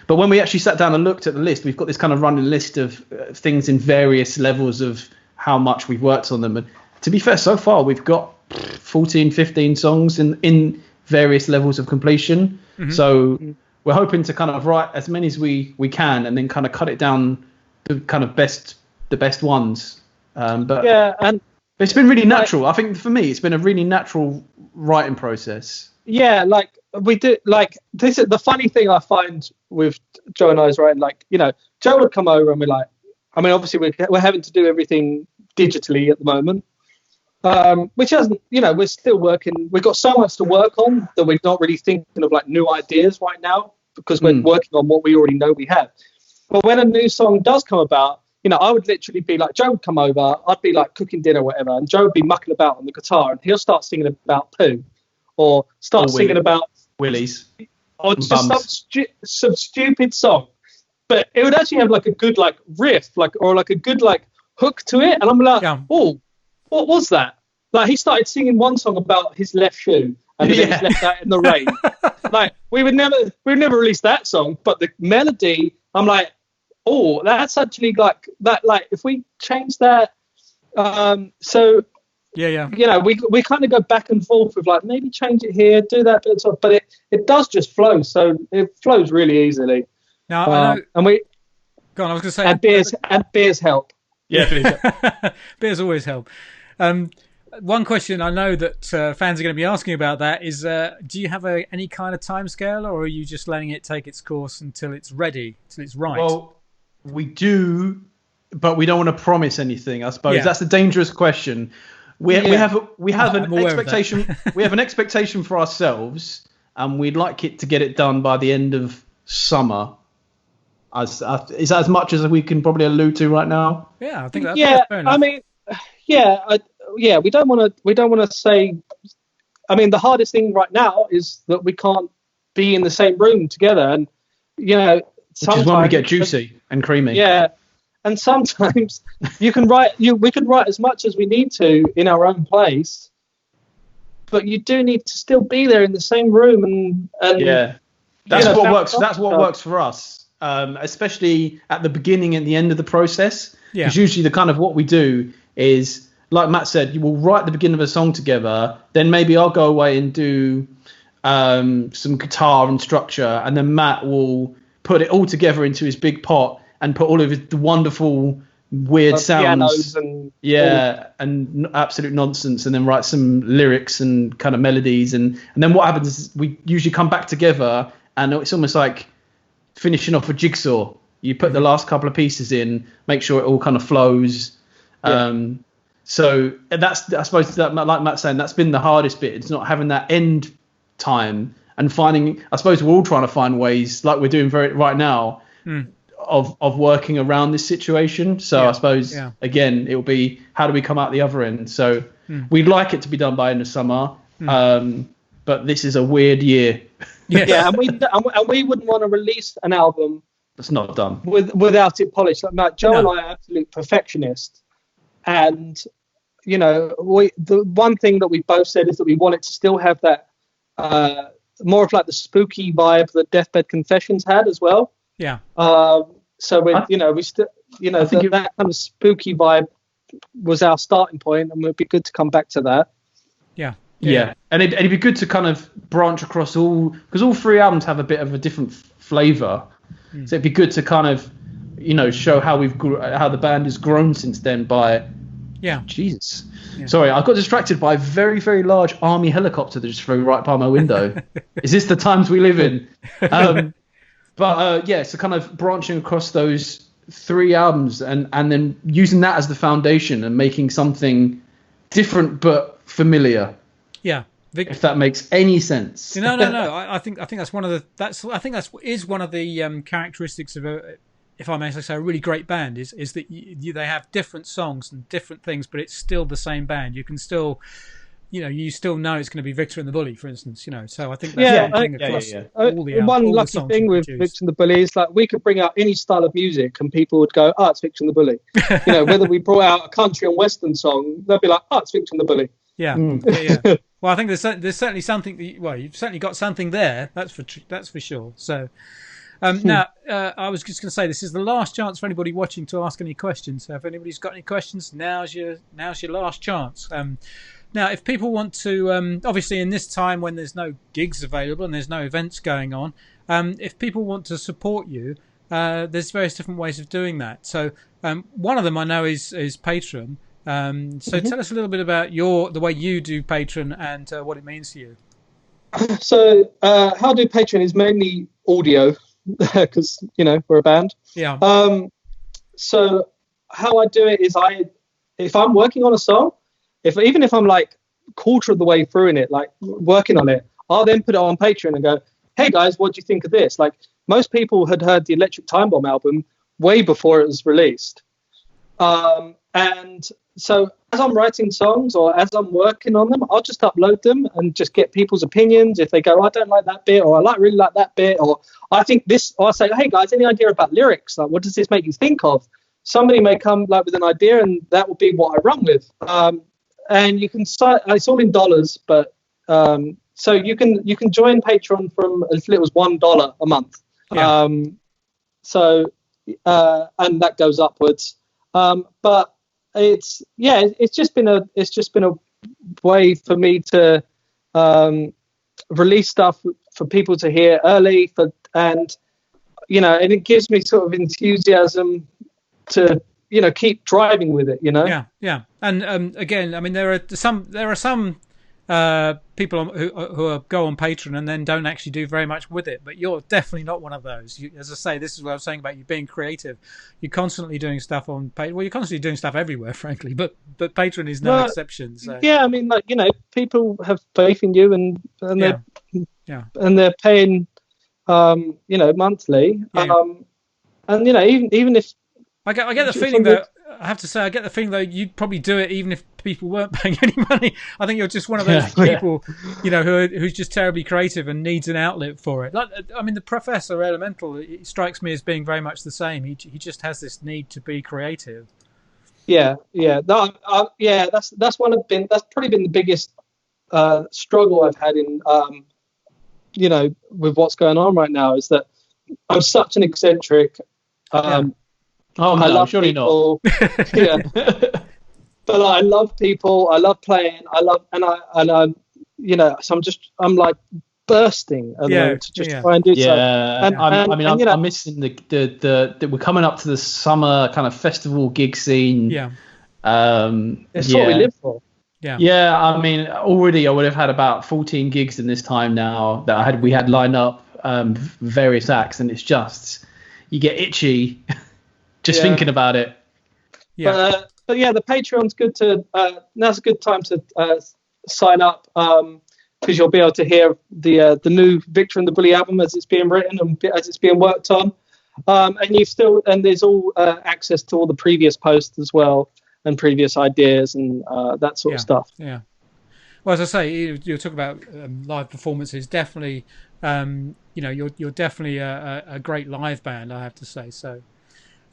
But when we actually sat down and looked at the list, we've got this kind of running list of things in various levels of how much we've worked on them. And to be fair, so far we've got 14, 15 songs in various levels of completion. Mm-hmm. So we're hoping to kind of write as many as we can, and then kind of cut it down to kind of the best ones. But yeah, and it's been really natural. I think for me, it's been a really natural writing process. Yeah, like we do. Like this is the funny thing I find with Joe and I's writing. Like, Joe would come over and we're like, I mean, obviously we're having to do everything digitally at the moment, which hasn't. We're still working. We've got so much to work on that we're not really thinking of like new ideas right now because we're working on what we already know we have. But when a new song does come about, I would literally be like, Joe would come over, I'd be like cooking dinner or whatever, and Joe would be mucking about on the guitar, and he'll start singing about poo, or singing about willies, or just some stupid song. But it would actually have like a good like riff, or a good like hook to it, and I'm like, oh, what was that? Like he started singing one song about his left shoe, and then he's left out in the rain. Like we'd never release that song, but the melody, I'm like, oh, that's actually like that. Like if we change that, so we kind of go back and forth with like maybe change it here, do that bit, but it does just flow. So it flows really easily. Now I know, and we go on. I was going to say, and beers help. Yeah, beers always help. One question I know that fans are going to be asking about that is, do you have any kind of timescale, or are you just letting it take its course until it's ready, until it's right? Well, we do, but we don't want to promise anything. I suppose that's a dangerous question. We have an expectation. We have an expectation for ourselves, and we'd like it to get it done by the end of summer. Is that as much as we can probably allude to right now? Yeah, I think that's fair enough. I mean, we don't want to say. I mean, the hardest thing right now is that we can't be in the same room together, and which is when we get juicy and creamy. Yeah, and sometimes we could write as much as we need to in our own place, but you do need to still be there in the same room, and that's what works. That's what works for us. Especially at the beginning and the end of the process. Because usually the kind of what we do is, like Matt said, you will write the beginning of a song together, then maybe I'll go away and do some guitar and structure, and then Matt will put it all together into his big pot and put all of the wonderful weird sounds and absolute nonsense, and then write some lyrics and kind of melodies, and then what happens is we usually come back together, and it's almost like finishing off a jigsaw. You put the last couple of pieces in, make sure it all kind of flows. So that's, I suppose, that, like Matt's saying, that's been the hardest bit. It's not having that end time and finding. I suppose we're all trying to find ways, like we're doing right now, of working around this situation. So I suppose again, it'll be how do we come out the other end. So we'd like it to be done by end of summer, but this is a weird year. And we wouldn't want to release an album that's not done without it polished. Like Joe and I are absolute perfectionists, and the one thing that we both said is that we want it to still have that more of like the spooky vibe that Deathbed Confessions had as well. Yeah. So we still that kind of spooky vibe was our starting point, and it'd be good to come back to that. Yeah, and it'd be good to kind of branch across all, because all three albums have a bit of a different flavour. So it'd be good to kind of, show how how the band has grown since then by. Yeah. Jesus. Yeah. Sorry, I got distracted by a very, very large army helicopter that just flew right by my window. Is this the times we live in? So kind of branching across those three albums and then using that as the foundation and making something different but familiar. Yeah. If that makes any sense. No. I think that's one of the one of the characteristics of if I may say, a really great band is that they have different songs and different things, but it's still the same band. You can still, you still know it's going to be Victor and the Bully, for instance. So I think that's one thing across all the one all lucky the songs thing with Victor and the Bully is like we could bring out any style of music and people would go, "Oh, it's Victor and the Bully." Whether we brought out a country and western song, they'll be like, "Oh, it's Victor and the Bully." Yeah. Well, I think there's certainly something. You've certainly got something there. That's for sure. So. Now, I was just going to say this is the last chance for anybody watching to ask any questions. So if anybody's got any questions, now's your last chance. Now, if people want to, obviously in this time when there's no gigs available and there's no events going on, if people want to support you, there's various different ways of doing that. So one of them I know is Patron. So tell us a little bit about the way you do Patron and what it means to you. So how I do Patron is mainly audio. Because we're a band. Yeah. So how I do it is if I'm working on a song, even if I'm like quarter of the way through in it, like working on it, I'll then put it on Patreon and go, "Hey guys, what do you think of this?" Like most people had heard the Electric Time Bomb album way before it was released, and so as I'm writing songs or as I'm working on them, I'll just upload them and just get people's opinions. If they go, "I don't like that bit," or "I really like that bit," or "I think this," or I say, "Hey guys, any idea about lyrics? Like, what does this make you think of?" Somebody may come like with an idea, and that will be what I run with. And you can it's all in dollars, but so you can join Patreon from as little as $1 a month. Yeah. And that goes upwards. But it's just been a way for me to release stuff for people to hear early and it gives me sort of enthusiasm to keep driving with it. Yeah. And again, I mean, there are some people who go on Patreon and then don't actually do very much with it, but you're definitely not one of those. As I say, this is what I was saying about you being creative. You're constantly doing stuff on Patreon. Well, you're constantly doing stuff everywhere, frankly, but Patreon is no exception. So. Yeah, I mean, people have faith in you, and they're paying, monthly. Yeah. And even if I get the feeling that I have to say, I get the feeling though you'd probably do it even if people weren't paying any money. I think you're just one of those people, who's just terribly creative and needs an outlet for it. Like, I mean, the Professor Elemental, it strikes me as being very much the same. He just has this need to be creative. Yeah. That's probably been the biggest struggle I've had in with what's going on right now is that I'm such an eccentric. Oh no, I love surely people. not. Yeah, but I love people. I love playing. So I'm like bursting at the moment to just try and do so. I'm missing the we're coming up to the summer kind of festival gig scene. Yeah, it's what we live for. Yeah. I mean, already I would have had about 14 gigs in this time now that we had lined up various acts, and it's just you get itchy. Just thinking about it. Yeah. But the Patreon's good to. Now's a good time to sign up because you'll be able to hear the new Victor and the Bully album as it's being written and as it's being worked on. And there's all access to all the previous posts as well and previous ideas and that sort of stuff. Yeah. Well, as I say, you're talking about live performances. Definitely, you're definitely a great live band, I have to say. So.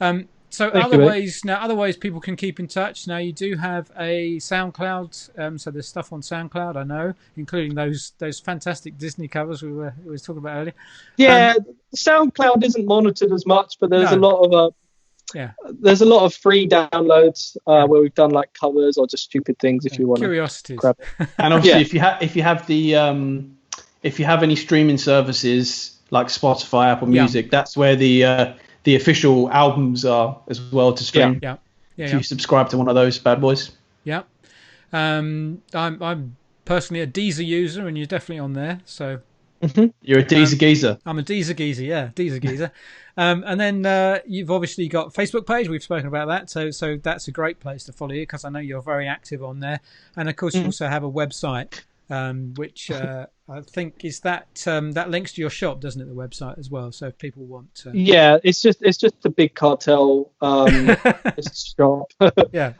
Other ways people can keep in touch. Now you do have a SoundCloud, so there's stuff on SoundCloud, I know, including those fantastic Disney covers we were talking about earlier. Yeah, SoundCloud isn't monitored as much, but there's a lot of there's a lot of free downloads where we've done like covers or just stupid things if you want curiosities. Grab it. And obviously, if you have any streaming services like Spotify, Apple Music, that's where the official albums are as well to stream. If you subscribe to one of those bad boys. Yeah. I'm personally a Deezer user, and you're definitely on there. So You're a Deezer geezer. I'm a Deezer geezer, yeah, Deezer geezer. And then you've obviously got a Facebook page. We've spoken about that, so that's a great place to follow you because I know you're very active on there. And of course, you also have a website, which I think is that links to your shop, doesn't it? The website as well. So if people want to, yeah, it's just a big cartel. It's a shop. yeah.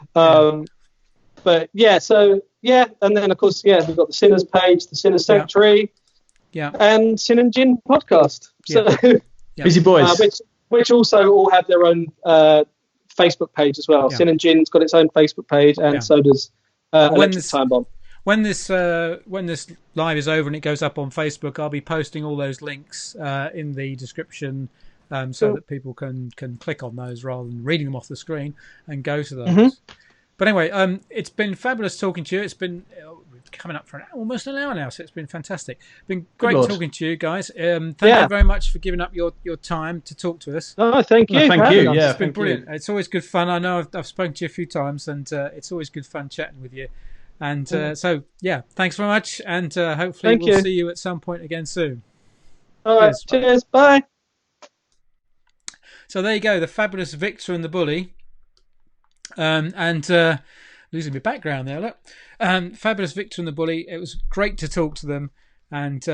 But yeah, so yeah, and then of course, yeah, we've got the Sinners page, the Sinners Sanctuary, and Sin and Gin podcast. So busy boys, which also all have their own Facebook page as well. Sin and Gin's got its own Facebook page, and so does Electric Time Bomb. When this live is over and it goes up on Facebook, I'll be posting all those links in the description, so that people can click on those rather than reading them off the screen and go to those. But anyway, it's been fabulous talking to you. It's been coming up for almost an hour now, so it's been fantastic. It's been great talking to you guys. Thank you very much for giving up your time to talk to us. Oh, thank you. Thank you. Yeah, it's been brilliant. It's always good fun. I know I've spoken to you a few times, and it's always good fun chatting with you. And so, thanks very much. And hopefully we'll see you at some point again soon. All right. Cheers. Bye. So there you go. The fabulous Victor and the Bully. And losing my background there, look. Fabulous Victor and the Bully. It was great to talk to them. And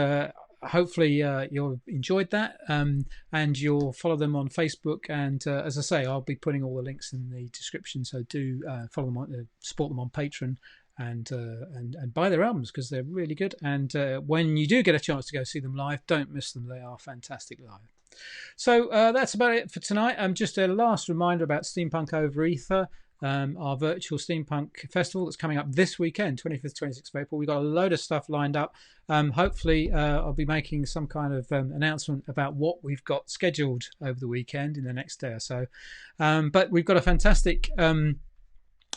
hopefully you'll enjoyed that. And you'll follow them on Facebook. And as I say, I'll be putting all the links in the description. So do follow them support them on Patron. And buy their albums because they're really good. And when you do get a chance to go see them live, don't miss them. They are fantastic live. So that's about it for tonight. Just a last reminder about Steampunk Over Ether, our virtual Steampunk festival that's coming up this weekend, 25th, 26th of April. We've got a load of stuff lined up. Hopefully, I'll be making some kind of announcement about what we've got scheduled over the weekend in the next day or so. But we've got a fantastic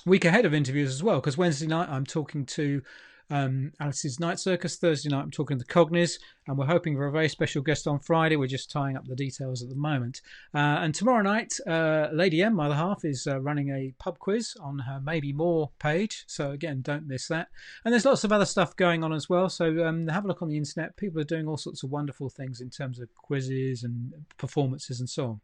week ahead of interviews as well, because Wednesday night I'm talking to Alice's Night Circus. Thursday night I'm talking to Cogniz, and we're hoping for a very special guest on Friday. We're just tying up the details at the moment. And tomorrow night, Lady M, my other half, is running a pub quiz on her Maybe More page. So again, don't miss that. And there's lots of other stuff going on as well. So have a look on the internet. People are doing all sorts of wonderful things in terms of quizzes and performances and so on.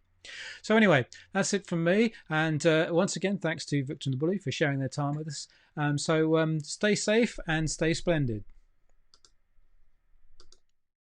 So anyway, that's it from me. And once again, thanks to Victor and the Bully for sharing their time with us. So stay safe and stay splendid.